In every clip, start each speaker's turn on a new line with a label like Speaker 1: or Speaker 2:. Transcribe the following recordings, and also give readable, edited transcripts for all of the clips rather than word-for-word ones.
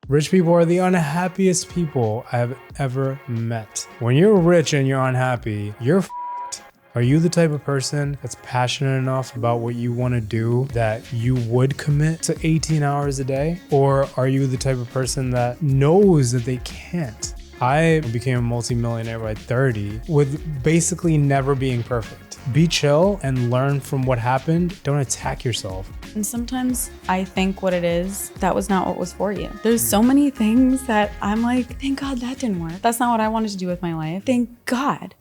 Speaker 1: Rich people are the unhappiest people I have ever met. When you're rich and you're unhappy, you're f***ed. Are you the type of person that's passionate enough about what you want to do that you would commit to 18 hours a day? Or are you the type of person that knows that they can't? I became a multimillionaire by 30 with basically never being perfect. Be chill and learn from what happened. Don't attack yourself.
Speaker 2: And sometimes I think what it is, that was not what was for you. There's so many things that I'm like, thank God that didn't work. That's not what I wanted to do with my life. Thank God.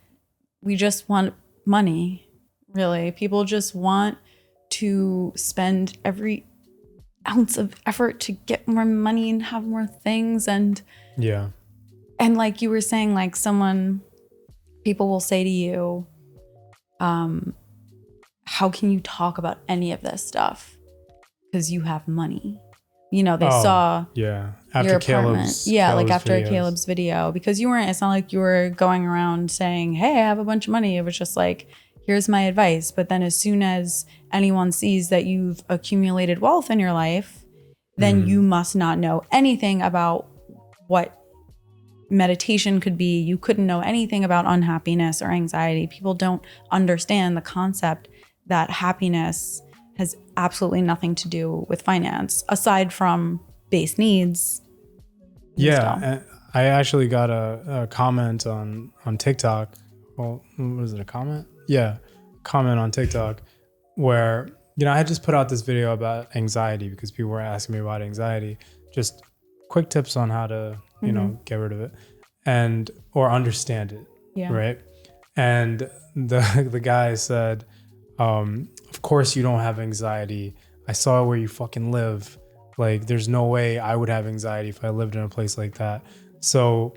Speaker 2: We just want money, really. People just want to spend every ounce of effort to get more money and have more things. And like you were saying, like people will say to you, how can you talk about any of this stuff? Because you have money. You know, they saw
Speaker 1: after
Speaker 2: your apartment.
Speaker 1: Caleb's
Speaker 2: like after
Speaker 1: videos.
Speaker 2: Caleb's video. Because it's not like you were going around saying, hey, I have a bunch of money. It was just like, here's my advice. But then as soon as anyone sees that you've accumulated wealth in your life, then you must not know anything about what meditation could be. You couldn't know anything about unhappiness or anxiety. People don't understand the concept that happiness has absolutely nothing to do with finance, aside from base needs.
Speaker 1: And I actually got a comment on TikTok. Well, was it a comment? Yeah, comment on TikTok where, I had just put out this video about anxiety because people were asking me about anxiety. Just quick tips on how to, get rid of it or understand it. Yeah. Right. And the guy said, of course you don't have anxiety. I saw where you fucking live. Like, there's no way I would have anxiety if I lived in a place like that. So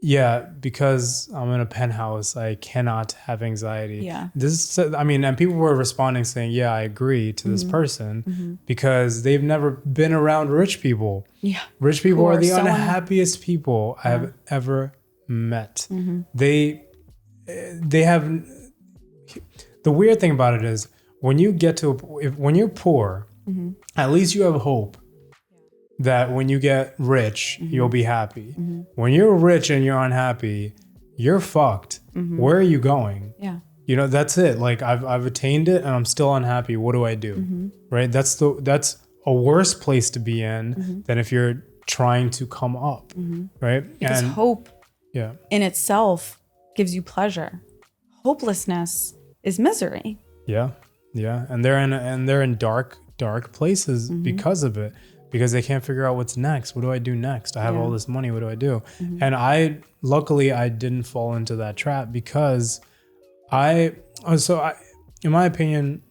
Speaker 1: yeah, because I'm in a penthouse, I cannot have anxiety. Yeah. And people were responding saying, yeah, I agree to this person because they've never been around rich people. Yeah. Rich people are the unhappiest people I have ever met. They have, the weird thing about it is when you get to, when you're poor, at least you have hope that when you get rich, you'll be happy. When you're rich and you're unhappy, you're fucked. Where are you going? Yeah. That's it. Like I've attained it and I'm still unhappy. What do I do? Right? That's a worse place to be in than if you're trying to come up. Right?
Speaker 2: Because hope in itself gives you pleasure. Hopelessness is misery.
Speaker 1: Yeah. Yeah. And they're in dark places because of it. Because they can't figure out what's next. What do I do next? I have all this money. What do I do? And luckily I didn't fall into that trap because in my opinion,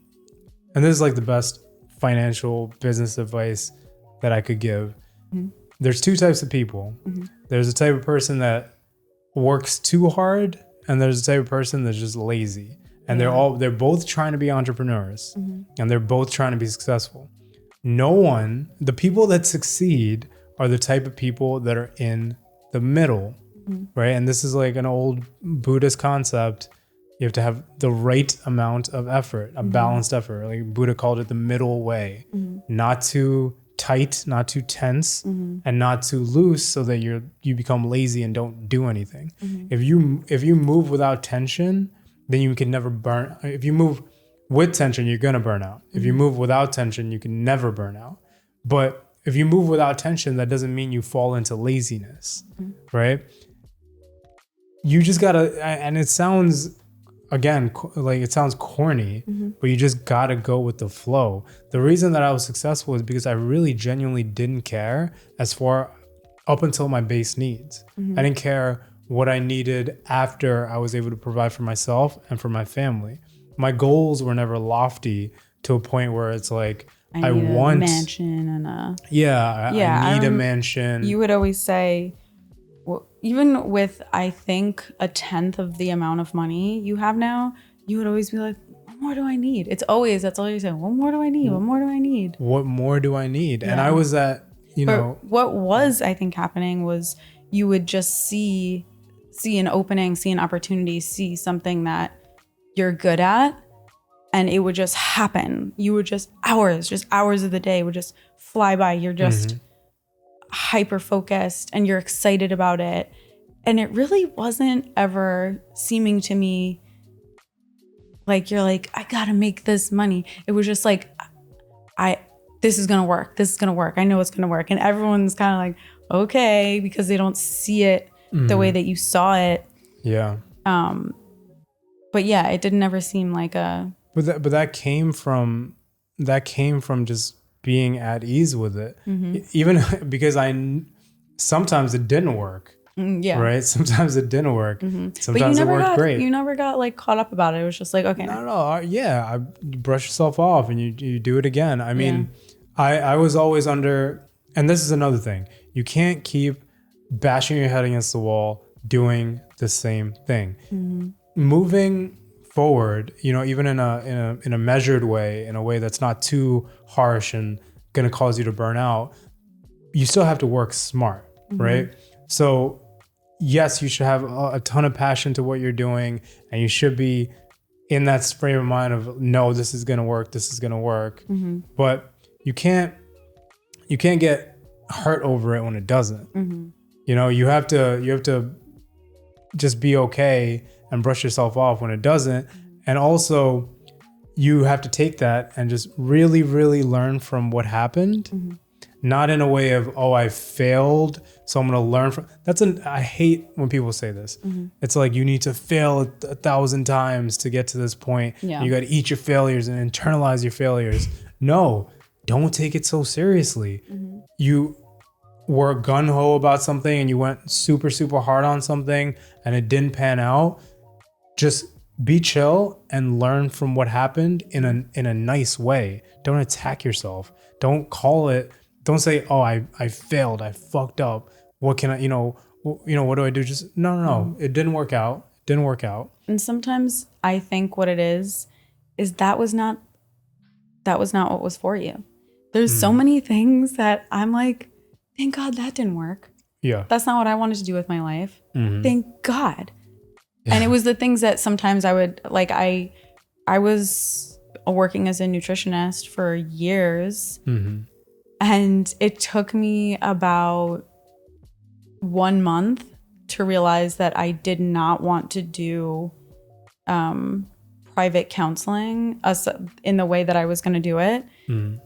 Speaker 1: and this is like the best financial business advice that I could give. There's two types of people. There's a type of person that works too hard, and there's a type of person that's just lazy. And they're both trying to be entrepreneurs, and they're both trying to be successful. The people that succeed are the type of people that are in the middle, right? And this is like an old Buddhist concept. You have to have the right amount of effort, a balanced effort. Like Buddha called it the middle way, not too tight, not too tense, and not too loose so that you become lazy and don't do anything. If you move without tension, then you can never burn. If you move with tension, you're going to burn out. If you move without tension, you can never burn out. But if you move without tension, that doesn't mean you fall into laziness, right? You just got to, and it sounds, again, like it sounds corny, but you just got to go with the flow. The reason that I was successful is because I really genuinely didn't care up until my base needs. I didn't care what I needed after I was able to provide for myself and for my family. My goals were never lofty to a point where it's like, I want
Speaker 2: a mansion and
Speaker 1: I need a mansion.
Speaker 2: You would always say, well, even with, I think, 1/10 of the amount of money you have now, you would always be like, what more do I need? That's all you say. What more do I need? What more do I need?
Speaker 1: What more do I need? Yeah. And I was at,
Speaker 2: what was, I think, happening was you would just see an opening, see an opportunity, see something that you're good at, and it would just happen. You would just hours of the day would just fly by. You're just hyper focused and you're excited about it. And it really wasn't ever seeming to me like you're like, I gotta make this money. It was just like, this is gonna work. This is gonna work. I know it's gonna work. And everyone's kind of like, okay, because they don't see it the way that you saw it.
Speaker 1: Yeah.
Speaker 2: But yeah, it didn't ever seem like a.
Speaker 1: But that came from just being at ease with it. Even because sometimes it didn't work.
Speaker 2: Yeah.
Speaker 1: Right. Sometimes it didn't work. Sometimes it worked great.
Speaker 2: You never got like caught up about it. It was just like, okay.
Speaker 1: Not at all. Yeah. You brush yourself off and you do it again. I mean, I was always under, and this is another thing. You can't keep bashing your head against the wall doing the same thing. Moving forward, even in a measured way, in a way that's not too harsh and going to cause you to burn out, you still have to work smart, right? So yes, you should have a ton of passion to what you're doing, and you should be in that frame of mind of, no, this is going to work. This is going to work. But you can't get hurt over it when it doesn't. You have to just be okay and brush yourself off when it doesn't. And also you have to take that and just really, really learn from what happened. Not in a way of, oh, I failed, so I'm going to learn from. I hate when people say this. It's like you need to fail 1,000 times to get to this point.
Speaker 2: Yeah.
Speaker 1: You got to eat your failures and internalize your failures. No, don't take it so seriously. You were gung-ho about something and you went super, super hard on something and it didn't pan out. Just be chill and learn from what happened in a nice way. Don't attack yourself. Don't call it. Don't say, oh, I failed. I fucked up. What can I, what do I do? Just no. It didn't work out. Didn't work out.
Speaker 2: And sometimes I think what it is that was not what was for you. There's so many things that I'm like, thank God that didn't work.
Speaker 1: Yeah.
Speaker 2: That's not what I wanted to do with my life. Thank God. Yeah. And it was the things that sometimes I would like, I was working as a nutritionist for years. And it took me about 1 month to realize that I did not want to do private counseling in the way that I was going to do it. And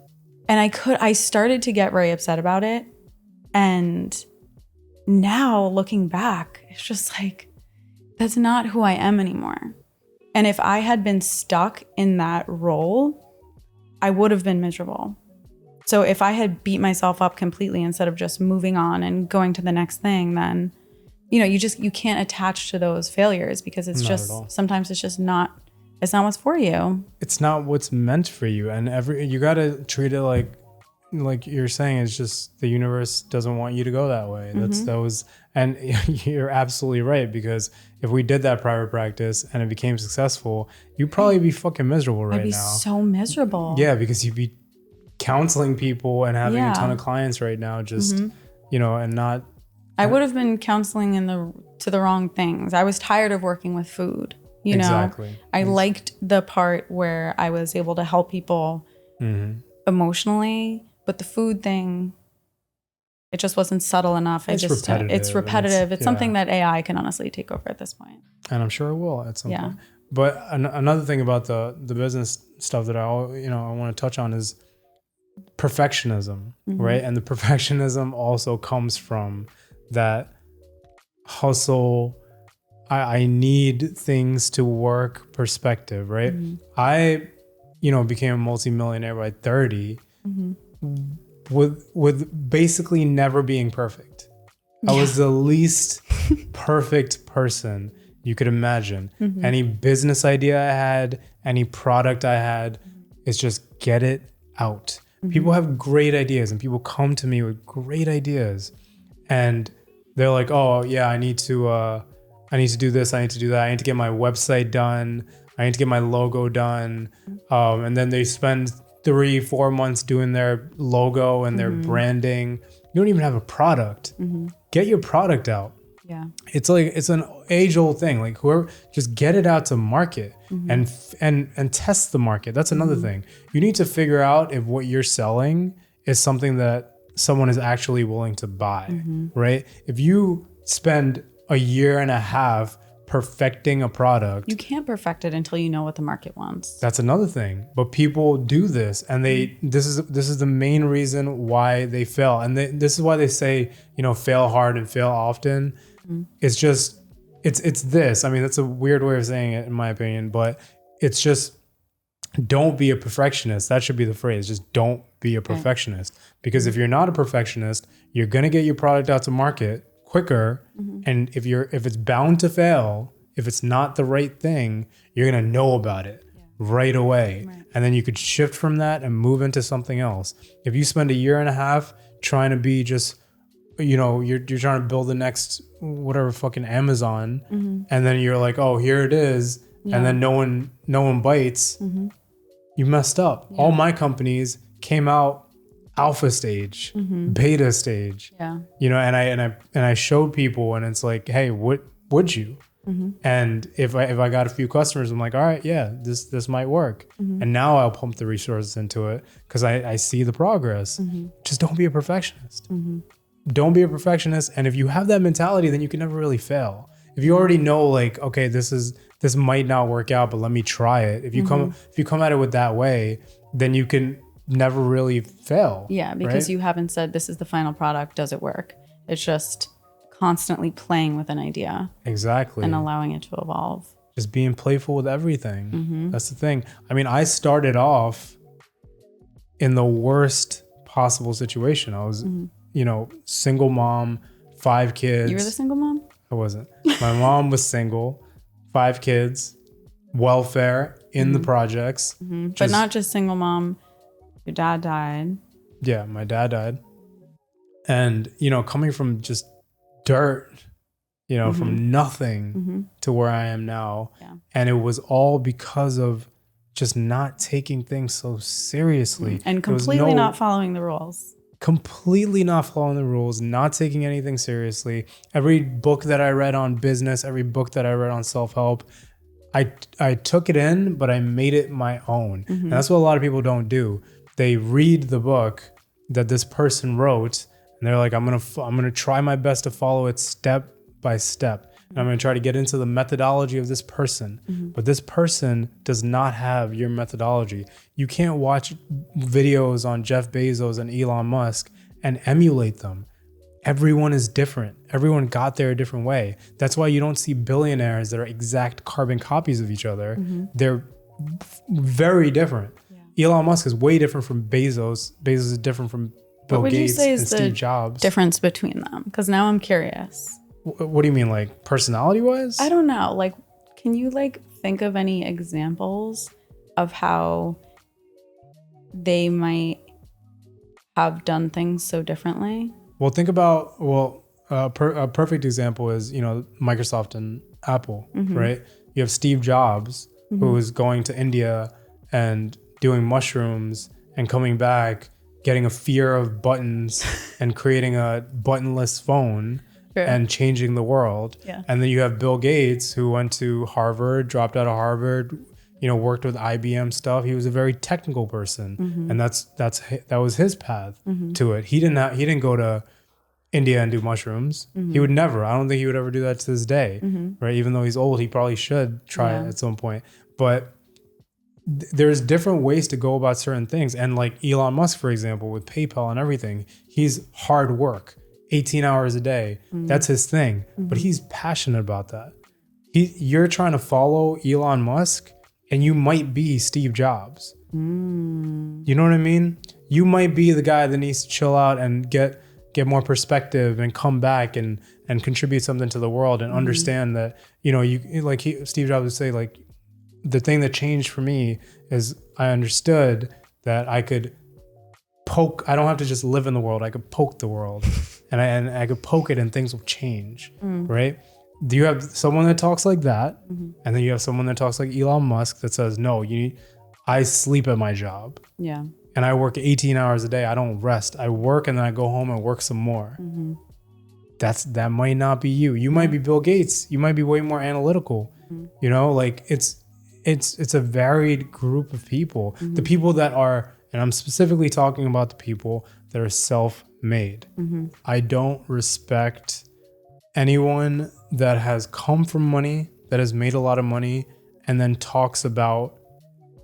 Speaker 2: I started to get very upset about it. And now looking back, it's just like, that's not who I am anymore. And if I had been stuck in that role, I would have been miserable. So if I had beat myself up completely instead of just moving on and going to the next thing, then, you can't attach to those failures because it's sometimes it's just not, it's not what's for you. It's
Speaker 1: not what's meant for you. And you got to treat it like you're saying, it's just the universe doesn't want you to go that way. And you're absolutely right, because if we did that private practice and it became successful, you'd probably be fucking miserable right now. I'd
Speaker 2: be so miserable.
Speaker 1: Yeah, because you'd be counseling people and having a ton of clients right now, just and not.
Speaker 2: I would have been counseling to the wrong things. I was tired of working with food.
Speaker 1: Exactly.
Speaker 2: I liked the part where I was able to help people emotionally, but the food thing, it just wasn't subtle enough.
Speaker 1: It's repetitive.
Speaker 2: It's repetitive. It's something that AI can honestly take over at this point.
Speaker 1: And I'm sure it will at some point. But another thing about the business stuff that I want to touch on is perfectionism, right? And the perfectionism also comes from that hustle. I need things to work perspective, right? I, became a multi-millionaire by 30 with basically never being perfect. I was the least perfect person you could imagine. Any business idea I had, any product I had, is just get it out. People have great ideas and people come to me with great ideas and they're like, oh yeah, I need to do this. I need to do that. I need to get my website done. I need to get my logo done. And then they spend 3-4 months doing their logo and their branding. You don't even have a product. Get your product out.
Speaker 2: Yeah.
Speaker 1: It's an age old thing. Like whoever, just get it out to market and test the market. That's another thing. You need to figure out if what you're selling is something that someone is actually willing to buy, right? If you spend a year and a half perfecting a product,
Speaker 2: You can't perfect it until you know what the market wants.
Speaker 1: that's another thing. But people do this, and this is the main reason why they fail. And this is why they say, fail hard and fail often. It's just it's this. I mean, that's a weird way of saying it in my opinion, but it's just, don't be a perfectionist. That should be the phrase. Just don't be a perfectionist. Because if you're not a perfectionist, you're gonna get your product out to market quicker. And if it's bound to fail, if it's not the right thing, you're gonna know about it right away. Right. And then you could shift from that and move into something else. If you spend a year and a half trying to be just, you're trying to build the next whatever fucking Amazon, and then you're like, oh, here it is, and then no one bites. You messed up. All my companies came out alpha stage, beta stage. And I showed people, and it's like, hey, what would you? And if I got a few customers, I'm like, all right, yeah, this might work. And now I'll pump the resources into it because I see the progress. Just don't be a perfectionist. Don't be a perfectionist. And if you have that mentality, then you can never really fail. If you already know, like, okay, this might not work out, but let me try it. If you come at it with that way, then you can never really fail.
Speaker 2: Yeah, because
Speaker 1: right?
Speaker 2: you haven't said this is the final product. Does it work? It's just constantly playing with an idea.
Speaker 1: Exactly.
Speaker 2: And allowing it to evolve.
Speaker 1: Just being playful with everything. That's the thing. I mean, I started off in the worst possible situation. I was, single mom, 5 kids.
Speaker 2: You were the single mom?
Speaker 1: I wasn't. My mom was single, 5 kids, welfare in the projects.
Speaker 2: But not just single mom. Your dad died.
Speaker 1: Yeah, my dad died. And, coming from just dirt, from nothing to where I am now. Yeah. And it was all because of just not taking things so seriously.
Speaker 2: And completely not following the rules.
Speaker 1: Completely not following the rules, not taking anything seriously. Every book that I read on business, every book that I read on self-help, I took it in, but I made it my own. And that's what a lot of people don't do. They read the book that this person wrote, and they're like, I'm gonna try my best to follow it step by step. And I'm gonna try to get into the methodology of this person. But this person does not have your methodology. You can't watch videos on Jeff Bezos and Elon Musk and emulate them. Everyone is different. Everyone got there a different way. That's why you don't see billionaires that are exact carbon copies of each other. They're very different. Yeah. Elon Musk is way different from Bezos. Bezos is different from Bill Gates and Steve Jobs.
Speaker 2: Difference between them? Because now I'm curious.
Speaker 1: What do you mean, like personality wise?
Speaker 2: I don't know. Like, can you think of any examples of how they might have done things so differently?
Speaker 1: Well, think about, a perfect example is, Microsoft and Apple, right? You have Steve Jobs, who is going to India and doing mushrooms and coming back, getting a fear of buttons and creating a buttonless phone. Sure. And changing the world. Yeah. And then you have Bill Gates, who went to Harvard, dropped out of Harvard, worked with IBM stuff. He was a very technical person, and that was his path to it. He didn't go to India and do mushrooms. He would never. I don't think he would ever do that to this day, right? Even though he's old, he probably should try it at some point. But there's different ways to go about certain things. And like Elon Musk, for example, with PayPal and everything, he's hard work. 18 hours a day. That's his thing. But he's passionate about that. You're trying to follow Elon Musk, and you might be Steve Jobs. You know what I mean? You might be the guy that needs to chill out and get more perspective and come back and contribute something to the world and understand that, Steve Jobs would say, like, the thing that changed for me is I understood that I could I don't have to just live in the world. I could poke the world. And I could poke it and things will change, right? Do you have someone that talks like that? And then you have someone that talks like Elon Musk that says, no, I sleep at my job. Yeah. And I work 18 hours a day. I don't rest. I work and then I go home and work some more. That might not be you. You might be Bill Gates. You might be way more analytical. It's a varied group of people. The people that are, and I'm specifically talking about the people that are self-made. made. I don't respect anyone that has come from money, that has made a lot of money, and then talks about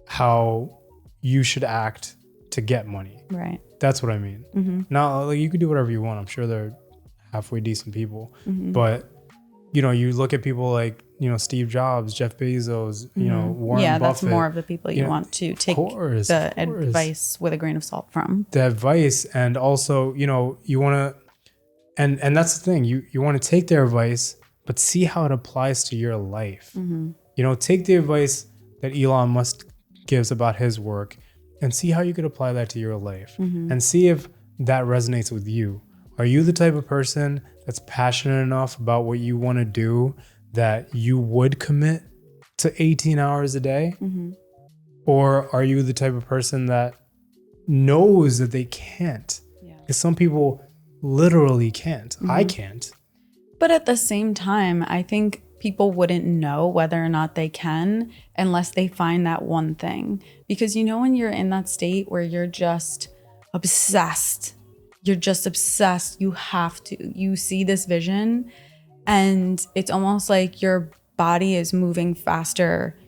Speaker 1: how you should act to get money.
Speaker 2: Right.
Speaker 1: That's what I mean. Now, like, you could do whatever you want. I'm sure they're halfway decent people, but you know, you look at people like, you know, Steve Jobs, Jeff Bezos, you know, Warren Buffett.
Speaker 2: That's more of the people you want to take the advice with a grain of salt from.
Speaker 1: The advice, and also, you know, you want to, and that's the thing, you want to take their advice, but see how it applies to your life. You know, take the advice that Elon Musk gives about his work and see how you could apply that to your life, and see if that resonates with you. Are you the type of person that's passionate enough about what you want to do that you would commit to 18 hours a day? Or are you the type of person that knows that they can't? Because some people literally can't. I can't.
Speaker 2: But at the same time, I think people wouldn't know whether or not they can unless they find that one thing. Because you know, when you're in that state where you're just obsessed, you have to, you see this vision and it's almost like your body is moving faster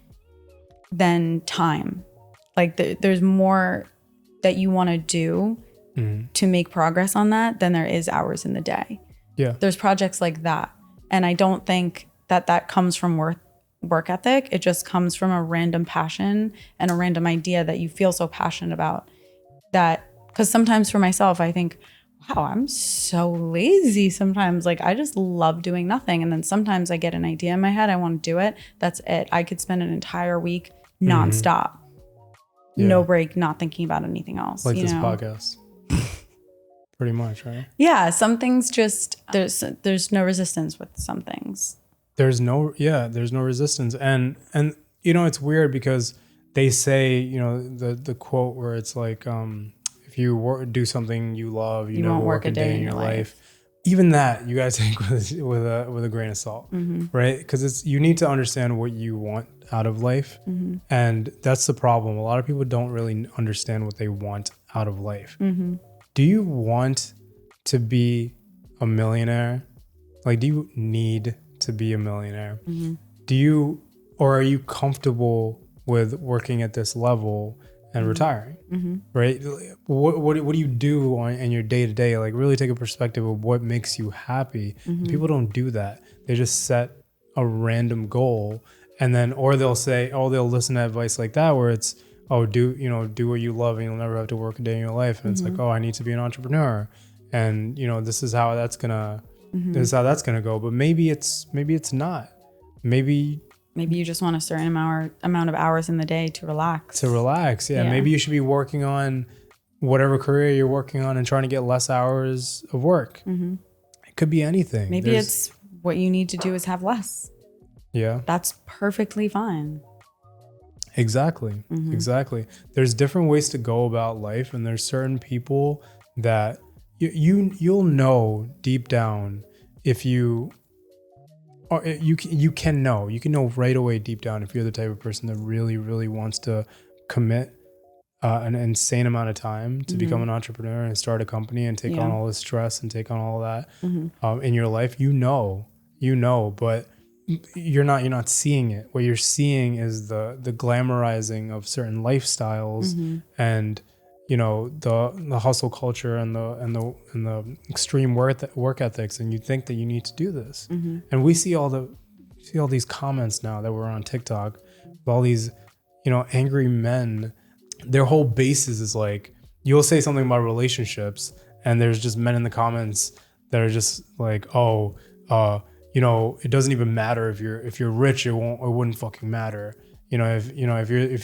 Speaker 2: than time. Like there's more that you want to do to make progress on that than there is hours in the day.
Speaker 1: Yeah.
Speaker 2: There's projects like that. And I don't think that comes from work ethic. It just comes from a random passion and a random idea that you feel so passionate about that. Because sometimes for myself, I think, wow, I'm so lazy sometimes. Like, I just love doing nothing. And then sometimes I get an idea in my head. I want to do it. That's it. I could spend an entire week nonstop. No break, not thinking about anything else.
Speaker 1: Like this podcast. Pretty much, right?
Speaker 2: Yeah. Some things just, there's no resistance with some things.
Speaker 1: There's no resistance. And you know, it's weird because they say, you know, the quote where it's like, if you do something you love, you never
Speaker 2: won't
Speaker 1: work a day in your life. Even that you gotta take with a grain of salt, right? Because you need to understand what you want out of life, and that's the problem. A lot of people don't really understand what they want out of life. Do you want to be a millionaire? Like, do you need to be a millionaire? Or are you comfortable with working at this level and retiring, right? What do you do in your day to day? Like, really take a perspective of what makes you happy. People don't do that. They just set a random goal, and then, or they'll say, they'll listen to advice like that, where it's, do what you love, and you'll never have to work a day in your life. And it's like, I need to be an entrepreneur, and you know, this is how that's gonna go. But maybe it's not. Maybe you just want a certain amount of hours in the day to relax. Yeah. Maybe you should be working on whatever career you're working on and trying to get less hours of work. It could be anything.
Speaker 2: Maybe it's what you need to do is have less.
Speaker 1: Yeah.
Speaker 2: That's perfectly fine.
Speaker 1: Exactly. Exactly. There's different ways to go about life, and there's certain people that you'll know deep down if you can know right away deep down if you're the type of person that really, really wants to commit an insane amount of time to become an entrepreneur and start a company and take on all this stress and take on all that in your life. But you're not seeing it. What you're seeing is the glamorizing of certain lifestyles and, you know, the hustle culture and the extreme work ethics, and you think that you need to do this. And we see all these comments now that we're on TikTok, all these, you know, angry men. Their whole basis is like, you'll say something about relationships, and there's just men in the comments that are just like, you know, it doesn't even matter if you're rich, it wouldn't fucking matter. You know, if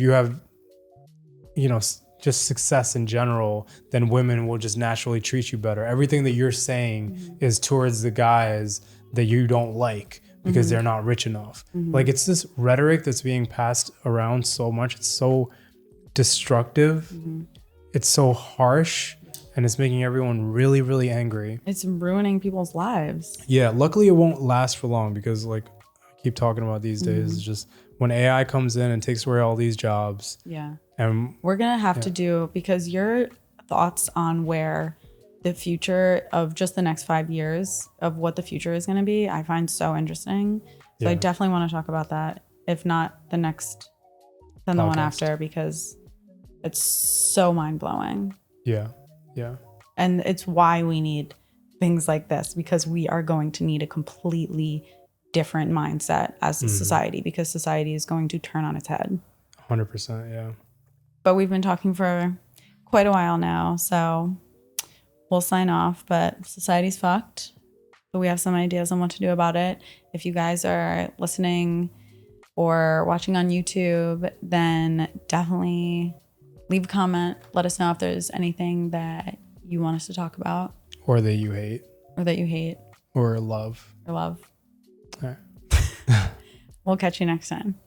Speaker 1: you have, you know, just success in general, then women will just naturally treat you better. Everything that you're saying is towards the guys that you don't like because they're not rich enough. Like, it's this rhetoric that's being passed around so much. It's so destructive. It's so harsh, and it's making everyone really, really angry.
Speaker 2: It's ruining people's lives.
Speaker 1: Yeah, luckily it won't last for long, because like I keep talking about these days, it's just when AI comes in and takes away all these jobs.
Speaker 2: Yeah.
Speaker 1: And
Speaker 2: we're going to have to do, because your thoughts on where the future of just the next 5 years of what the future is going to be, I find so interesting. So I definitely want to talk about that. If not the next, then the one after, because it's so mind blowing.
Speaker 1: Yeah. Yeah.
Speaker 2: And it's why we need things like this, because we are going to need a completely different mindset as a society, because society is going to turn on its head.
Speaker 1: 100%. Yeah.
Speaker 2: But we've been talking for quite a while now, so we'll sign off. But society's fucked, but we have some ideas on what to do about it. If you guys are listening or watching on YouTube, then definitely leave a comment. Let us know if there's anything that you want us to talk about.
Speaker 1: Or that you hate.
Speaker 2: Or love.
Speaker 1: All right.
Speaker 2: We'll catch you next time.